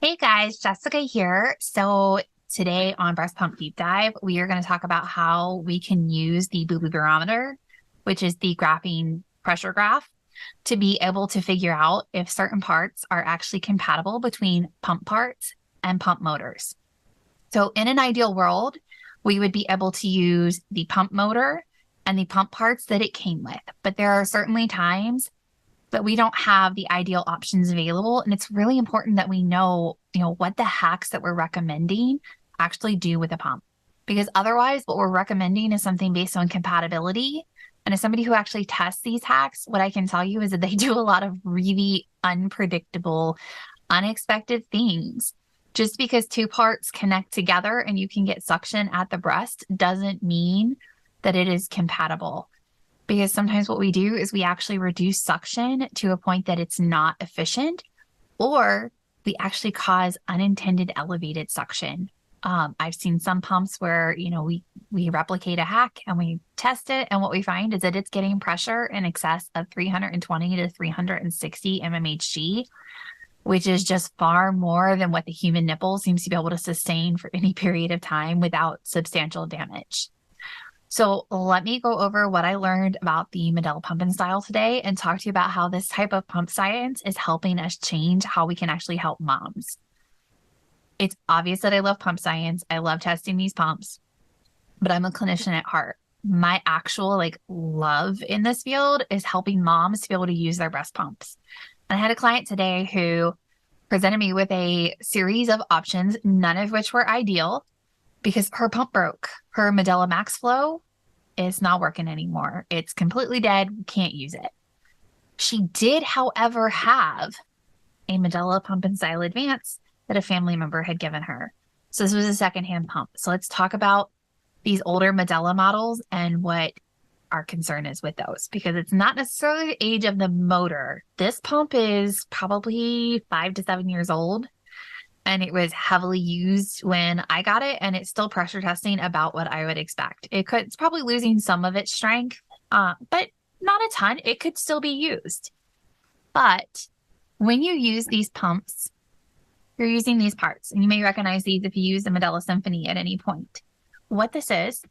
Hey guys, Jessica here. So today on Breast Pump Deep Dive, we are going to talk about how we can use the boo-boo barometer, which is the graphing pressure graph, to be able to figure out if certain parts are actually compatible between pump parts and pump motors. So in an ideal world, we would be able to use the pump motor and the pump parts that it came with. But there are certainly times but we don't have the ideal options available. And it's really important that we know, what the hacks that we're recommending actually do with the pump. Because otherwise, what we're recommending is something based on compatibility. And as somebody who actually tests these hacks, what I can tell you is that they do a lot of really unpredictable, unexpected things. Just because two parts connect together and you can get suction at the breast doesn't mean that it is compatible, because sometimes what we do is we actually reduce suction to a point that it's not efficient, or we actually cause unintended elevated suction. I've seen some pumps where, we replicate a hack and we test it, and what we find is that it's getting pressure in excess of 320 to 360 mmHg, which is just far more than what the human nipple seems to be able to sustain for any period of time without substantial damage. So let me go over what I learned about the Medela Pump and Style today and talk to you about how this type of pump science is helping us change how we can actually help moms. It's obvious that I love pump science. I love testing these pumps, but I'm a clinician at heart. My actual love in this field is helping moms to be able to use their breast pumps. And I had a client today who presented me with a series of options, none of which were ideal, because her pump broke. Her Medela Max Flow is not working anymore. It's completely dead. Can't use it. She did, however, have a Medela Pump and Style Advance that a family member had given her. So this was a secondhand pump. So let's talk about these older Medela models and what our concern is with those, because it's not necessarily the age of the motor. This pump is probably 5 to 7 years old, and it was heavily used when I got it, and it's still pressure testing about what I would expect. It's probably losing some of its strength, but not a ton. It could still be used. But when you use these pumps, you're using these parts, and you may recognize these if you use the Medela Symphony at any point. What this is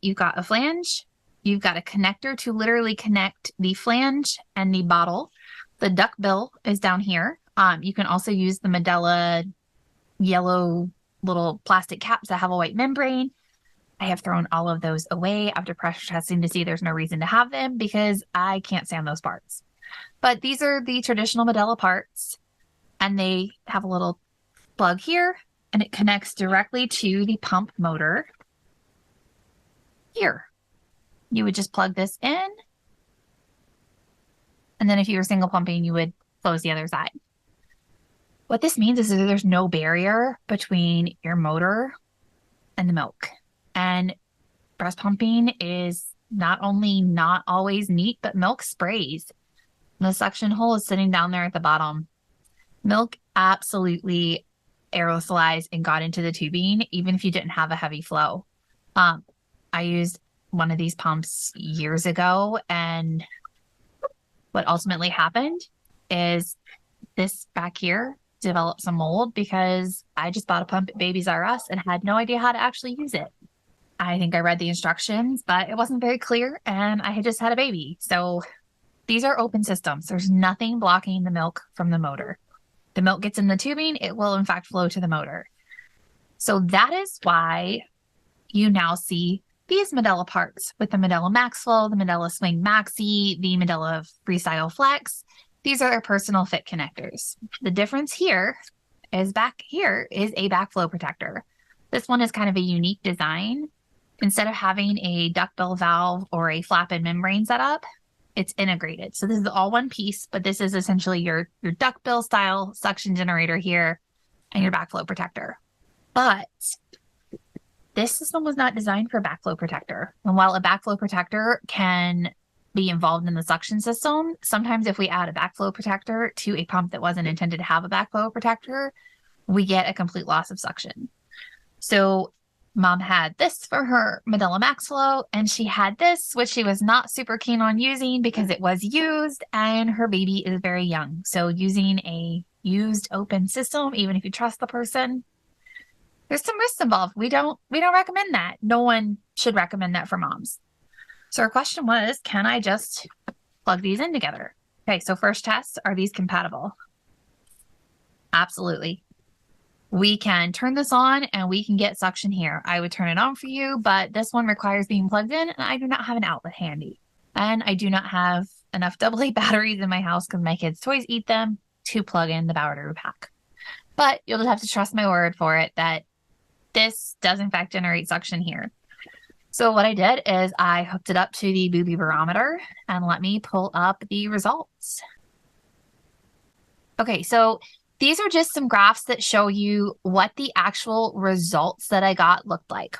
you've got a flange, you've got a connector to literally connect the flange and the bottle. The duck bill is down here. You can also use the Medela yellow little plastic caps that have a white membrane. I have thrown all of those away after pressure testing to see there's no reason to have them because I can't stand those parts. But these are the traditional Medela parts, and they have a little plug here, and it connects directly to the pump motor here. You would just plug this in, and then if you were single pumping, you would close the other side. What this means is that there's no barrier between your motor and the milk. And breast pumping is not only not always neat, but milk sprays. And the suction hole is sitting down there at the bottom. Milk absolutely aerosolized and got into the tubing, even if you didn't have a heavy flow. I used one of these pumps years ago, and what ultimately happened is this back here developed some mold because I just bought a pump at Babies R Us and had no idea how to actually use it. I think I read the instructions, but it wasn't very clear, and I had just had a baby. So these are open systems. There's nothing blocking the milk from the motor. The milk gets in the tubing, it will in fact flow to the motor. So that is why you now see these Medela parts with the Medela Max Flow, the Medela Swing Maxi, the Medela Freestyle Flex. These are their personal fit connectors. The difference here is back here is a backflow protector. This one is kind of a unique design. Instead of having a duckbill valve or a flap and membrane setup, it's integrated. So this is all one piece, but this is essentially your duckbill style suction generator here and your backflow protector. But this system was not designed for a backflow protector. And while a backflow protector can be involved in the suction system, sometimes if we add a backflow protector to a pump that wasn't intended to have a backflow protector, we get a complete loss of suction. So mom had this for her Medela Max Flow, and she had this, which she was not super keen on using because it was used and her baby is very young. So using a used open system, even if you trust the person, there's some risks involved. We don't recommend that. No one should recommend that for moms. So our question was, can I just plug these in together? Okay, so first test, are these compatible? Absolutely. We can turn this on and we can get suction here. I would turn it on for you, but this one requires being plugged in and I do not have an outlet handy. And I do not have enough AA batteries in my house because my kids' toys eat them to plug in the battery pack. But you'll just have to trust my word for it that this does in fact generate suction here. So what I did is I hooked it up to the booby barometer and let me pull up the results. Okay, so these are just some graphs that show you what the actual results that I got looked like.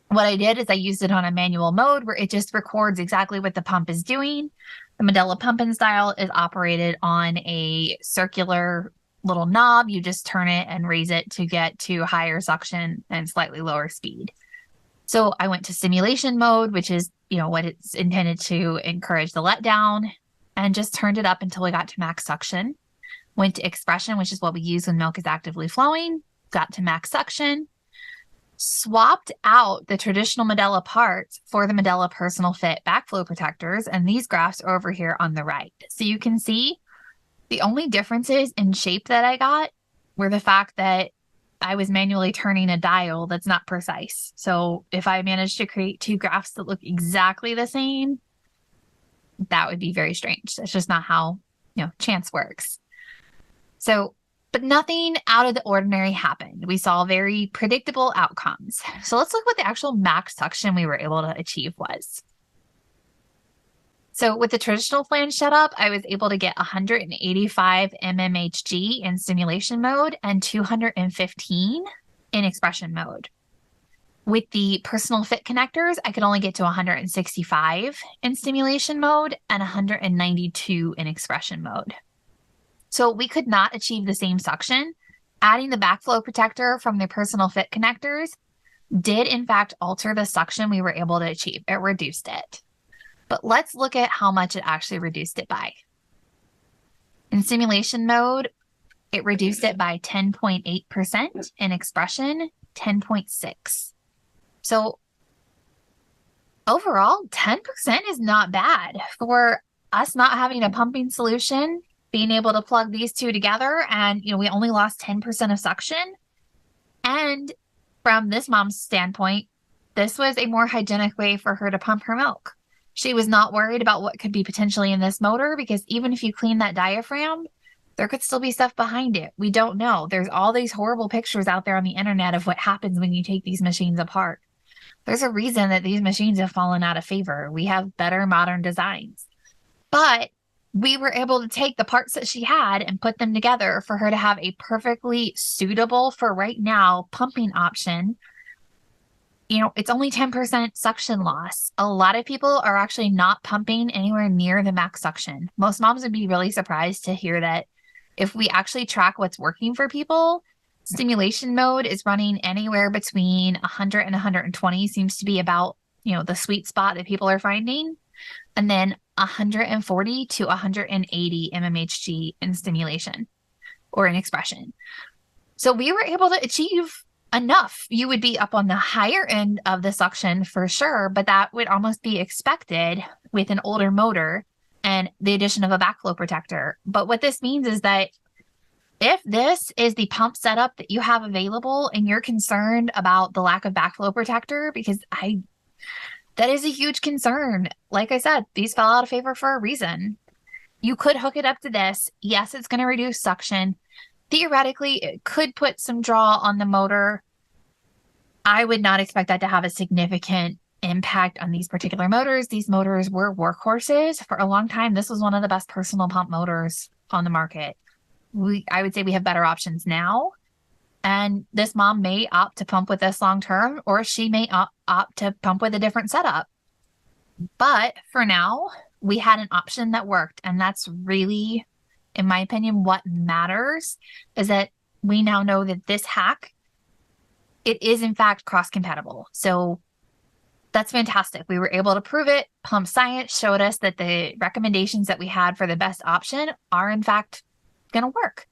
What I did is I used it on a manual mode where it just records exactly what the pump is doing. The Medela Pump and style is operated on a circular little knob. You just turn it and raise it to get to higher suction and slightly lower speed. So I went to simulation mode, which is, what it's intended to encourage the letdown, and just turned it up until we got to max suction. Went to expression, which is what we use when milk is actively flowing, got to max suction, swapped out the traditional Medela parts for the Medela Personal Fit backflow protectors, and these graphs are over here on the right. So you can see the only differences in shape that I got were the fact that I was manually turning a dial that's not precise. So if I managed to create two graphs that look exactly the same, that would be very strange. That's just not how, chance works. So, but nothing out of the ordinary happened. We saw very predictable outcomes. So let's look what the actual max suction we were able to achieve was. So with the traditional flange setup, I was able to get 185 mmHg in simulation mode and 215 in expression mode. With the personal fit connectors, I could only get to 165 in stimulation mode and 192 in expression mode. So we could not achieve the same suction. Adding the backflow protector from the personal fit connectors did in fact alter the suction we were able to achieve. It reduced it. But let's look at how much it actually reduced it by. In simulation mode, it reduced it by 10.8%. In expression, 10.6%. So overall, 10% is not bad for us not having a pumping solution, being able to plug these two together, and we only lost 10% of suction. And from this mom's standpoint, this was a more hygienic way for her to pump her milk. She was not worried about what could be potentially in this motor because even if you clean that diaphragm, there could still be stuff behind it. We don't know. There's all these horrible pictures out there on the internet of what happens when you take these machines apart. There's a reason that these machines have fallen out of favor. We have better modern designs. But we were able to take the parts that she had and put them together for her to have a perfectly suitable for right now pumping option. It's only 10% suction loss. A lot of people are actually not pumping anywhere near the max suction. Most moms would be really surprised to hear that if we actually track what's working for people, stimulation mode is running anywhere between 100 and 120 seems to be about, the sweet spot that people are finding. And then 140 to 180 mmHg in stimulation or in expression. So we were able to achieve enough. You would be up on the higher end of the suction for sure, but that would almost be expected with an older motor and the addition of a backflow protector. But what this means is that if this is the pump setup that you have available and you're concerned about the lack of backflow protector, because that is a huge concern. Like I said, these fell out of favor for a reason. You could hook it up to this. Yes, it's going to reduce suction. Theoretically, it could put some draw on the motor. I would not expect that to have a significant impact on these particular motors. These motors were workhorses for a long time. This was one of the best personal pump motors on the market. I would say we have better options now. And this mom may opt to pump with this long term, or she may opt to pump with a different setup. But for now, we had an option that worked. And that's really, in my opinion, what matters is that we now know that this hack, it is in fact cross-compatible. So that's fantastic. We were able to prove it. Pump science showed us that the recommendations that we had for the best option are in fact going to work.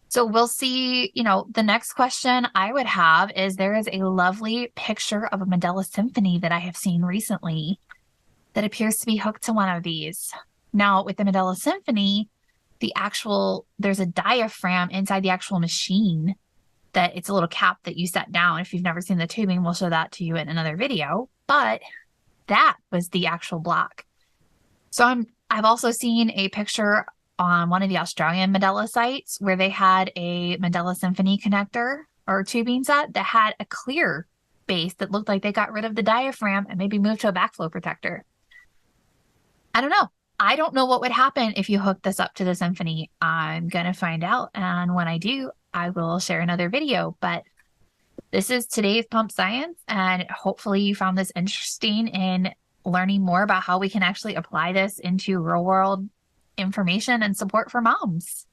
So we'll see, the next question I would have is there is a lovely picture of a Medela Symphony that I have seen recently that appears to be hooked to one of these. Now, with the Medela Symphony, there's a diaphragm inside the actual machine that it's a little cap that you set down. If you've never seen the tubing, we'll show that to you in another video. But that was the actual block. So I've also seen a picture on one of the Australian Medela sites where they had a Medela Symphony connector or tubing set that had a clear base that looked like they got rid of the diaphragm and maybe moved to a backflow protector. I don't know. I don't know what would happen if you hook this up to the Symphony. I'm going to find out. And when I do, I will share another video. But this is today's pump science. And hopefully you found this interesting in learning more about how we can actually apply this into real world information and support for moms.